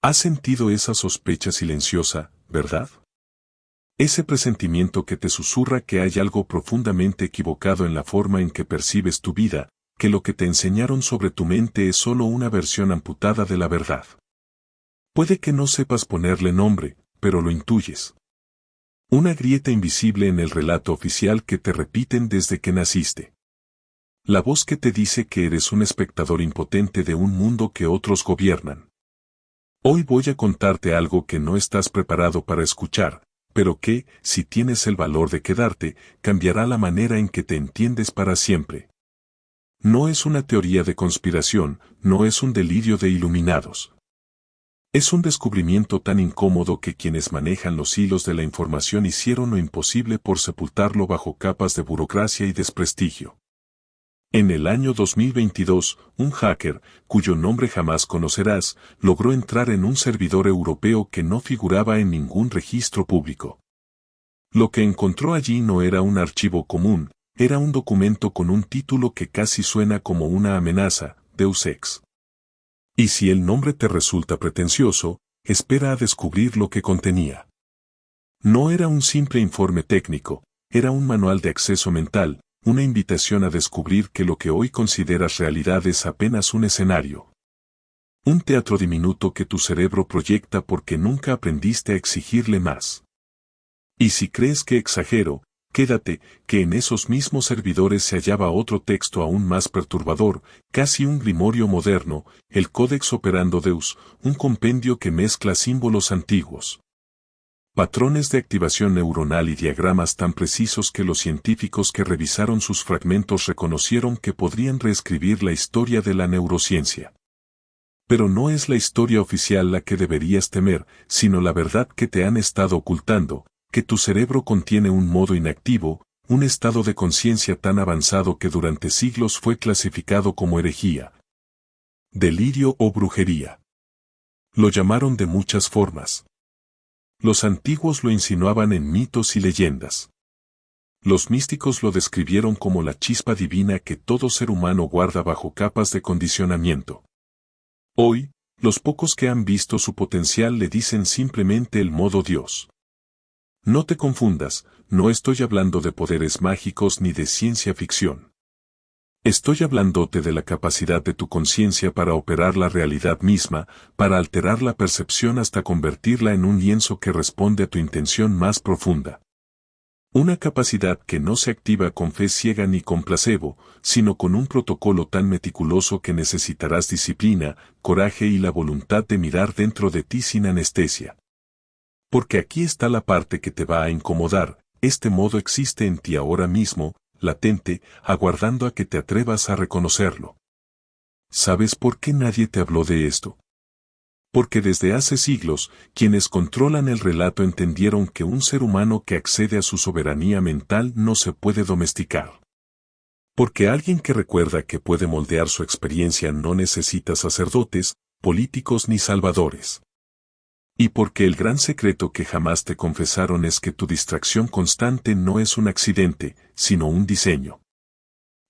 Has sentido esa sospecha silenciosa, ¿verdad? Ese presentimiento que te susurra que hay algo profundamente equivocado en la forma en que percibes tu vida, que lo que te enseñaron sobre tu mente es solo una versión amputada de la verdad. Puede que no sepas ponerle nombre, pero lo intuyes. Una grieta invisible en el relato oficial que te repiten desde que naciste. La voz que te dice que eres un espectador impotente de un mundo que otros gobiernan. Hoy voy a contarte algo que no estás preparado para escuchar, pero que, si tienes el valor de quedarte, cambiará la manera en que te entiendes para siempre. No es una teoría de conspiración, no es un delirio de iluminados. Es un descubrimiento tan incómodo que quienes manejan los hilos de la información hicieron lo imposible por sepultarlo bajo capas de burocracia y desprestigio. En el año 2022, un hacker, cuyo nombre jamás conocerás, logró entrar en un servidor europeo que no figuraba en ningún registro público. Lo que encontró allí no era un archivo común, era un documento con un título que casi suena como una amenaza, Deus Ex. Y si el nombre te resulta pretencioso, espera a descubrir lo que contenía. No era un simple informe técnico, era un manual de acceso mental, una invitación a descubrir que lo que hoy consideras realidad es apenas un escenario. Un teatro diminuto que tu cerebro proyecta porque nunca aprendiste a exigirle más. Y si crees que exagero, quédate, que en esos mismos servidores se hallaba otro texto aún más perturbador, casi un grimorio moderno, el Codex Operando Deus, un compendio que mezcla símbolos antiguos, patrones de activación neuronal y diagramas tan precisos que los científicos que revisaron sus fragmentos reconocieron que podrían reescribir la historia de la neurociencia. Pero no es la historia oficial la que deberías temer, sino la verdad que te han estado ocultando, que tu cerebro contiene un modo inactivo, un estado de conciencia tan avanzado que durante siglos fue clasificado como herejía, delirio o brujería. Lo llamaron de muchas formas. Los antiguos lo insinuaban en mitos y leyendas. Los místicos lo describieron como la chispa divina que todo ser humano guarda bajo capas de condicionamiento. Hoy, los pocos que han visto su potencial le dicen simplemente el modo Dios. No te confundas, no estoy hablando de poderes mágicos ni de ciencia ficción. Estoy hablándote de la capacidad de tu conciencia para operar la realidad misma, para alterar la percepción hasta convertirla en un lienzo que responde a tu intención más profunda. Una capacidad que no se activa con fe ciega ni con placebo, sino con un protocolo tan meticuloso que necesitarás disciplina, coraje y la voluntad de mirar dentro de ti sin anestesia. Porque aquí está la parte que te va a incomodar, este modo existe en ti ahora mismo, latente, aguardando a que te atrevas a reconocerlo. ¿Sabes por qué nadie te habló de esto? Porque desde hace siglos, quienes controlan el relato entendieron que un ser humano que accede a su soberanía mental no se puede domesticar. Porque alguien que recuerda que puede moldear su experiencia no necesita sacerdotes, políticos ni salvadores. Y porque el gran secreto que jamás te confesaron es que tu distracción constante no es un accidente, sino un diseño.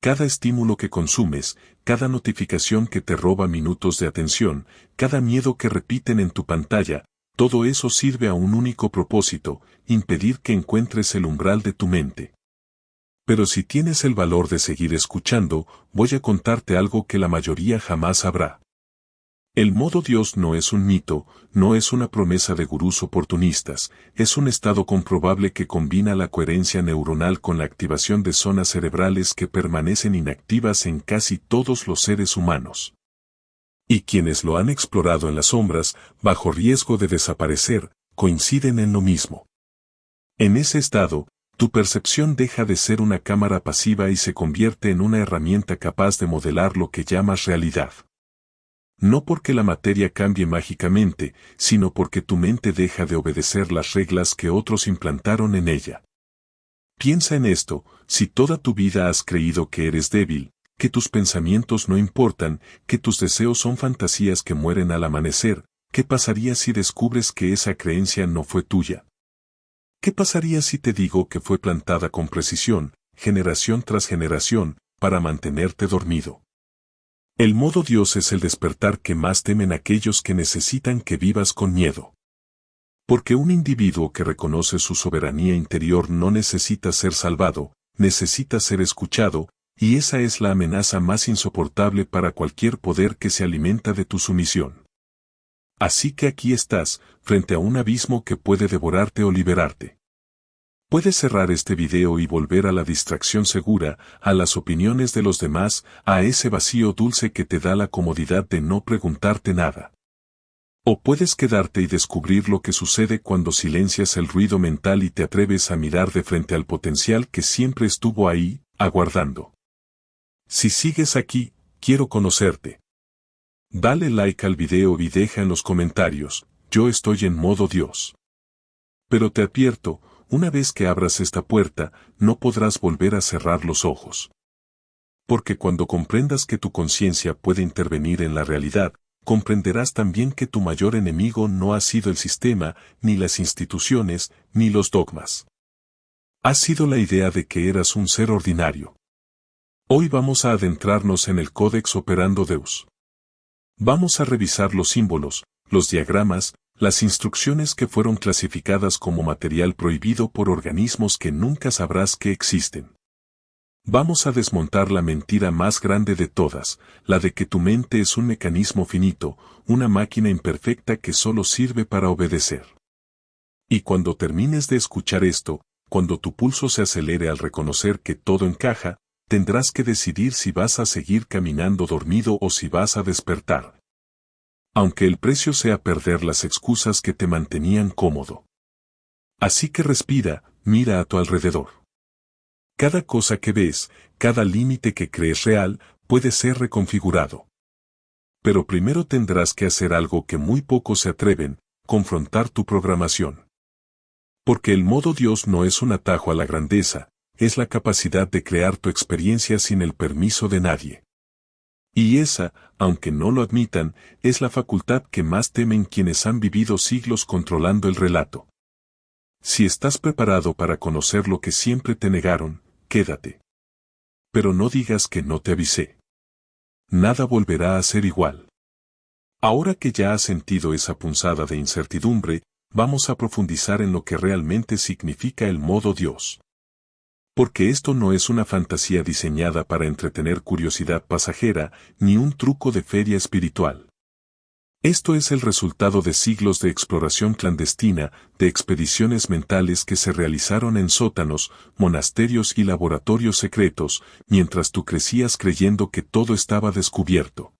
Cada estímulo que consumes, cada notificación que te roba minutos de atención, cada miedo que repiten en tu pantalla, todo eso sirve a un único propósito, impedir que encuentres el umbral de tu mente. Pero si tienes el valor de seguir escuchando, voy a contarte algo que la mayoría jamás sabrá. El modo Dios no es un mito, no es una promesa de gurús oportunistas, es un estado comprobable que combina la coherencia neuronal con la activación de zonas cerebrales que permanecen inactivas en casi todos los seres humanos. Y quienes lo han explorado en las sombras, bajo riesgo de desaparecer, coinciden en lo mismo. En ese estado, tu percepción deja de ser una cámara pasiva y se convierte en una herramienta capaz de modelar lo que llamas realidad. No porque la materia cambie mágicamente, sino porque tu mente deja de obedecer las reglas que otros implantaron en ella. Piensa en esto, si toda tu vida has creído que eres débil, que tus pensamientos no importan, que tus deseos son fantasías que mueren al amanecer, ¿qué pasaría si descubres que esa creencia no fue tuya? ¿Qué pasaría si te digo que fue plantada con precisión, generación tras generación, para mantenerte dormido? El modo Dios es el despertar que más temen aquellos que necesitan que vivas con miedo. Porque un individuo que reconoce su soberanía interior no necesita ser salvado, necesita ser escuchado, y esa es la amenaza más insoportable para cualquier poder que se alimenta de tu sumisión. Así que aquí estás, frente a un abismo que puede devorarte o liberarte. Puedes cerrar este video y volver a la distracción segura, a las opiniones de los demás, a ese vacío dulce que te da la comodidad de no preguntarte nada. O puedes quedarte y descubrir lo que sucede cuando silencias el ruido mental y te atreves a mirar de frente al potencial que siempre estuvo ahí, aguardando. Si sigues aquí, quiero conocerte. Dale like al video y deja en los comentarios, yo estoy en modo Dios. Pero te advierto, una vez que abras esta puerta, no podrás volver a cerrar los ojos. Porque cuando comprendas que tu conciencia puede intervenir en la realidad, comprenderás también que tu mayor enemigo no ha sido el sistema, ni las instituciones, ni los dogmas. Ha sido la idea de que eras un ser ordinario. Hoy vamos a adentrarnos en el Codex Operando Deus. Vamos a revisar los símbolos, los diagramas, las instrucciones que fueron clasificadas como material prohibido por organismos que nunca sabrás que existen. Vamos a desmontar la mentira más grande de todas, la de que tu mente es un mecanismo finito, una máquina imperfecta que solo sirve para obedecer. Y cuando termines de escuchar esto, cuando tu pulso se acelere al reconocer que todo encaja, tendrás que decidir si vas a seguir caminando dormido o si vas a despertar. Aunque el precio sea perder las excusas que te mantenían cómodo. Así que respira, mira a tu alrededor. Cada cosa que ves, cada límite que crees real, puede ser reconfigurado. Pero primero tendrás que hacer algo que muy pocos se atreven, confrontar tu programación. Porque el modo Dios no es un atajo a la grandeza, es la capacidad de crear tu experiencia sin el permiso de nadie. Y esa, aunque no lo admitan, es la facultad que más temen quienes han vivido siglos controlando el relato. Si estás preparado para conocer lo que siempre te negaron, quédate. Pero no digas que no te avisé. Nada volverá a ser igual. Ahora que ya has sentido esa punzada de incertidumbre, vamos a profundizar en lo que realmente significa el modo Dios. Porque esto no es una fantasía diseñada para entretener curiosidad pasajera, ni un truco de feria espiritual. Esto es el resultado de siglos de exploración clandestina, de expediciones mentales que se realizaron en sótanos, monasterios y laboratorios secretos, mientras tú crecías creyendo que todo estaba descubierto.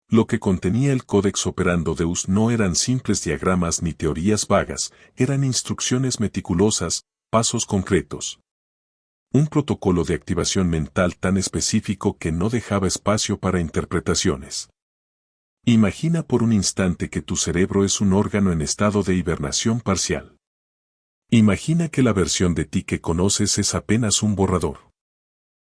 Lo que contenía el Codex Operando Deus no eran simples diagramas ni teorías vagas, eran instrucciones meticulosas, pasos concretos. Un protocolo de activación mental tan específico que no dejaba espacio para interpretaciones. Imagina por un instante que tu cerebro es un órgano en estado de hibernación parcial. Imagina que la versión de ti que conoces es apenas un borrador.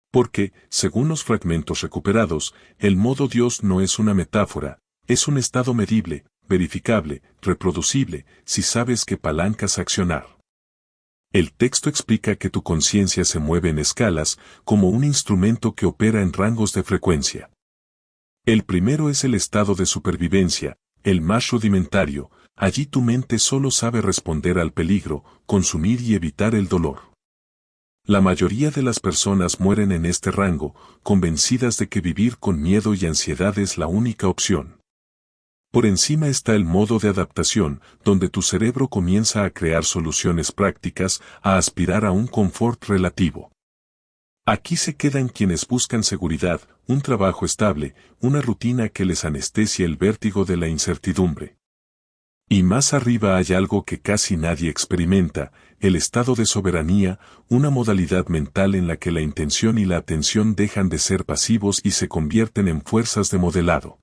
Porque, según los fragmentos recuperados, el modo Dios no es una metáfora, es un estado medible, verificable, reproducible, si sabes qué palancas accionar. El texto explica que tu conciencia se mueve en escalas, como un instrumento que opera en rangos de frecuencia. El primero es el estado de supervivencia, el más rudimentario, allí tu mente solo sabe responder al peligro, consumir y evitar el dolor. La mayoría de las personas mueren en este rango, convencidas de que vivir con miedo y ansiedad es la única opción. Por encima está el modo de adaptación, donde tu cerebro comienza a crear soluciones prácticas, a aspirar a un confort relativo. Aquí se quedan quienes buscan seguridad, un trabajo estable, una rutina que les anestesia el vértigo de la incertidumbre. Y más arriba hay algo que casi nadie experimenta, el estado de soberanía, una modalidad mental en la que la intención y la atención dejan de ser pasivos y se convierten en fuerzas de modelado.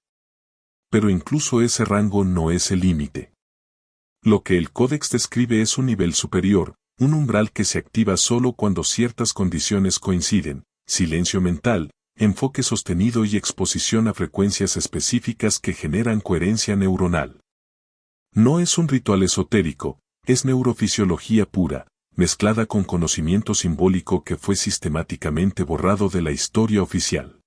Pero incluso ese rango no es el límite. Lo que el Códex describe es un nivel superior, un umbral que se activa solo cuando ciertas condiciones coinciden, silencio mental, enfoque sostenido y exposición a frecuencias específicas que generan coherencia neuronal. No es un ritual esotérico, es neurofisiología pura, mezclada con conocimiento simbólico que fue sistemáticamente borrado de la historia oficial.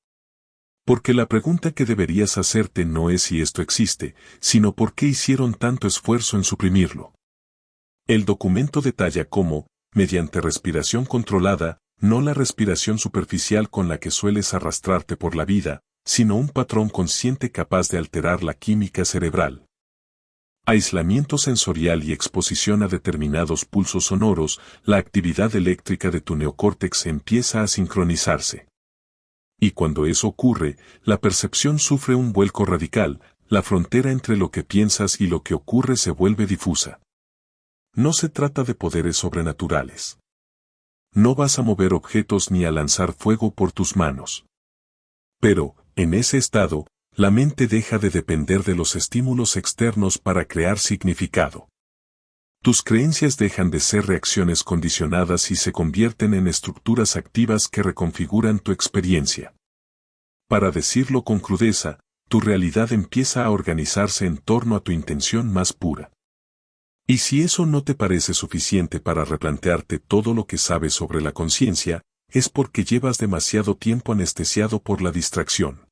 Porque la pregunta que deberías hacerte no es si esto existe, sino por qué hicieron tanto esfuerzo en suprimirlo. El documento detalla cómo, mediante respiración controlada, no la respiración superficial con la que sueles arrastrarte por la vida, sino un patrón consciente capaz de alterar la química cerebral. Aislamiento sensorial y exposición a determinados pulsos sonoros, la actividad eléctrica de tu neocórtex empieza a sincronizarse. Y cuando eso ocurre, la percepción sufre un vuelco radical, la frontera entre lo que piensas y lo que ocurre se vuelve difusa. No se trata de poderes sobrenaturales. No vas a mover objetos ni a lanzar fuego por tus manos. Pero, en ese estado, la mente deja de depender de los estímulos externos para crear significado. Tus creencias dejan de ser reacciones condicionadas y se convierten en estructuras activas que reconfiguran tu experiencia. Para decirlo con crudeza, tu realidad empieza a organizarse en torno a tu intención más pura. Y si eso no te parece suficiente para replantearte todo lo que sabes sobre la conciencia, es porque llevas demasiado tiempo anestesiado por la distracción.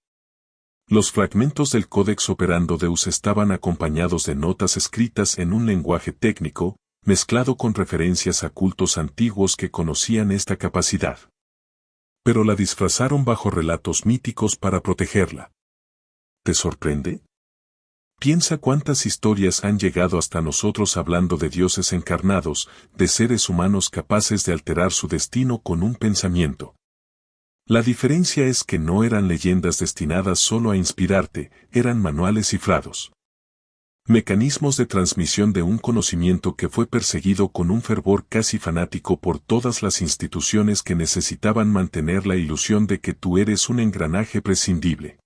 Los fragmentos del Codex Operando Deus estaban acompañados de notas escritas en un lenguaje técnico, mezclado con referencias a cultos antiguos que conocían esta capacidad. Pero la disfrazaron bajo relatos míticos para protegerla. ¿Te sorprende? Piensa cuántas historias han llegado hasta nosotros hablando de dioses encarnados, de seres humanos capaces de alterar su destino con un pensamiento. La diferencia es que no eran leyendas destinadas solo a inspirarte, eran manuales cifrados. Mecanismos de transmisión de un conocimiento que fue perseguido con un fervor casi fanático por todas las instituciones que necesitaban mantener la ilusión de que tú eres un engranaje prescindible.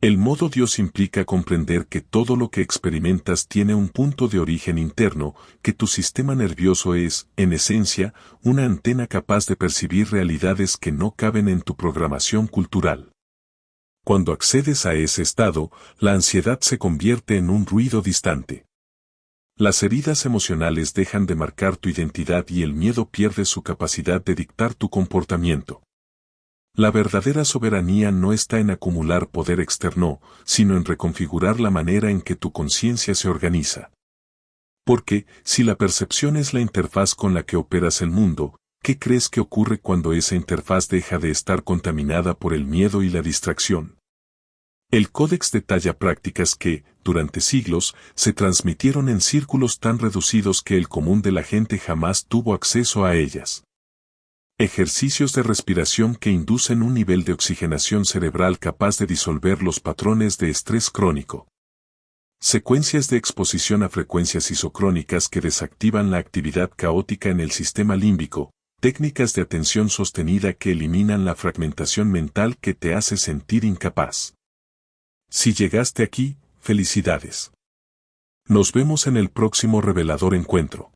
El modo Dios implica comprender que todo lo que experimentas tiene un punto de origen interno, que tu sistema nervioso es, en esencia, una antena capaz de percibir realidades que no caben en tu programación cultural. Cuando accedes a ese estado, la ansiedad se convierte en un ruido distante. Las heridas emocionales dejan de marcar tu identidad y el miedo pierde su capacidad de dictar tu comportamiento. La verdadera soberanía no está en acumular poder externo, sino en reconfigurar la manera en que tu conciencia se organiza. Porque, si la percepción es la interfaz con la que operas el mundo, ¿qué crees que ocurre cuando esa interfaz deja de estar contaminada por el miedo y la distracción? El Códex detalla prácticas que, durante siglos, se transmitieron en círculos tan reducidos que el común de la gente jamás tuvo acceso a ellas. Ejercicios de respiración que inducen un nivel de oxigenación cerebral capaz de disolver los patrones de estrés crónico. Secuencias de exposición a frecuencias isocrónicas que desactivan la actividad caótica en el sistema límbico, técnicas de atención sostenida que eliminan la fragmentación mental que te hace sentir incapaz. Si llegaste aquí, felicidades. Nos vemos en el próximo revelador encuentro.